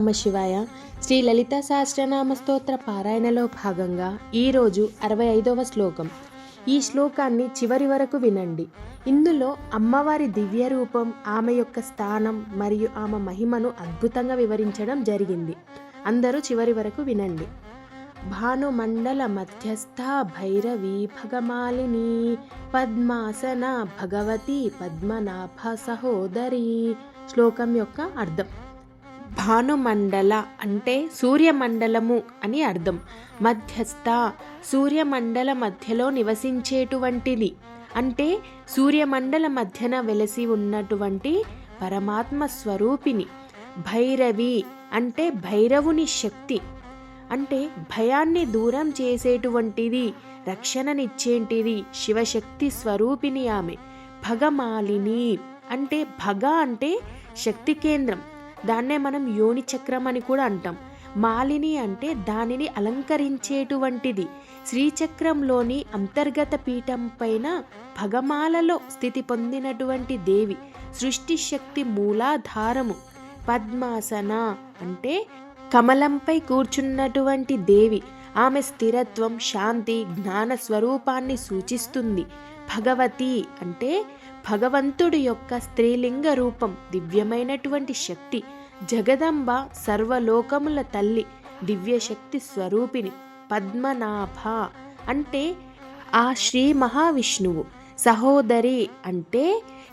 నమ శివాయ. శ్రీ లలిత సహస్రనామ స్తోత్ర పారాయణలో భాగంగా ఈరోజు 65వ శ్లోకం. ఈ శ్లోకాన్ని చివరి వరకు వినండి. ఇందులో అమ్మవారి దివ్య రూపం, ఆమె యొక్క స్థానం మరియు ఆమె మహిమను అద్భుతంగా వివరించడం జరిగింది. అందరూ చివరి వరకు వినండి. భానుమండల మధ్యస్థ భైరవీ భగమాలిని పద్మాసన భగవతి పద్మనాభ సహోదరి. శ్లోకం యొక్క అర్థం: భానుమండల అంటే సూర్యమండలము అని అర్థం. మధ్యస్థ సూర్యమండల మధ్యలో నివసించేటువంటిది అంటే సూర్యమండల మధ్యన వెలసి ఉన్నటువంటి పరమాత్మ స్వరూపిణి. భైరవి అంటే భైరవుని శక్తి, అంటే భయాన్ని దూరం చేసేటువంటిది, రక్షణనిచ్చేటిది శివశక్తి స్వరూపిణి ఆమె. భగమాలిని అంటే భగ అంటే శక్తి కేంద్రం, దాన్నే మనం యోని చక్రం అని కూడా అంటాం. మాలిని అంటే దానిని అలంకరించేటువంటిది. శ్రీచక్రంలోని అంతర్గత పీఠం పైన భగమాలలో స్థితి పొందినటువంటి దేవి, సృష్టి శక్తి మూలాధారము. పద్మాసన అంటే కమలంపై కూర్చున్నటువంటి దేవి, ఆమె స్థిరత్వం, శాంతి, జ్ఞాన స్వరూపాన్ని సూచిస్తుంది. భగవతి అంటే భగవంతుడి యొక్క స్త్రీలింగ రూపం, దివ్యమైనటువంటి శక్తి. జగదంబ సర్వలోకముల తల్లి, దివ్యశక్తి స్వరూపిణి. పద్మనాభ అంటే ఆ శ్రీ మహావిష్ణువు. సహోదరి అంటే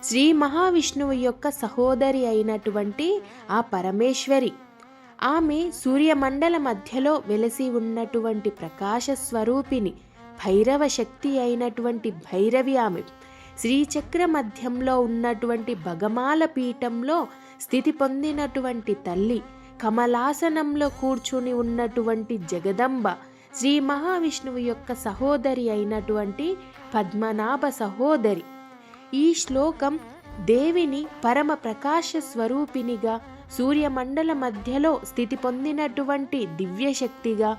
శ్రీ మహావిష్ణువు యొక్క సహోదరి అయినటువంటి ఆ పరమేశ్వరి. ఆమె సూర్యమండల మధ్యలో వెలసి ఉన్నటువంటి ప్రకాశ స్వరూపిణి. భైరవ శక్తి అయినటువంటి భైరవి ఆమె. శ్రీచక్ర మధ్యంలో ఉన్నటువంటి భగమాల పీఠంలో స్థితి పొందినటువంటి తల్లి. కమలాసనంలో కూర్చుని ఉన్నటువంటి జగదంబ, శ్రీ మహావిష్ణువు యొక్క సహోదరి అయినటువంటి పద్మనాభ సహోదరి. ఈ శ్లోకం దేవిని పరమ ప్రకాశ స్వరూపినిగా, సూర్యమండల మధ్యలో స్థితి పొందినటువంటి దివ్యశక్తిగా,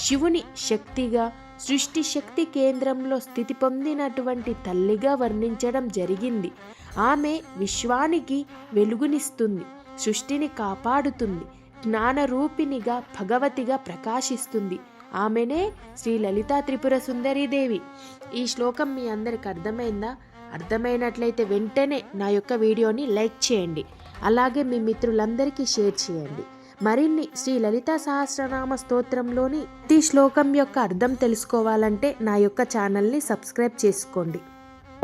శివుని శక్తిగా, సృష్టి శక్తి కేంద్రంలో స్థితి పొందినటువంటి తల్లిగా వర్ణించడం జరిగింది. ఆమె విశ్వానికి వెలుగునిస్తుంది, సృష్టిని కాపాడుతుంది, జ్ఞానరూపినిగా భగవతిగా ప్రకాశిస్తుంది. ఆమెనే శ్రీ లలితా త్రిపుర సుందరీదేవి. ఈ శ్లోకం మీ అందరికి అర్థమైందా? అర్థమైనట్లయితే వెంటనే నా యొక్క వీడియోని లైక్ చేయండి, అలాగే మీ మిత్రులందరికీ షేర్ చేయండి. మరిన్ని శ్రీ లలితా సహస్రనామ స్తోత్రంలోని ప్రతి శ్లోకం యొక్క అర్థం తెలుసుకోవాలంటే నా యొక్క ఛానల్ని సబ్స్క్రైబ్ చేసుకోండి.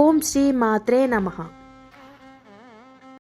ఓం శ్రీ మాత్రే నమః.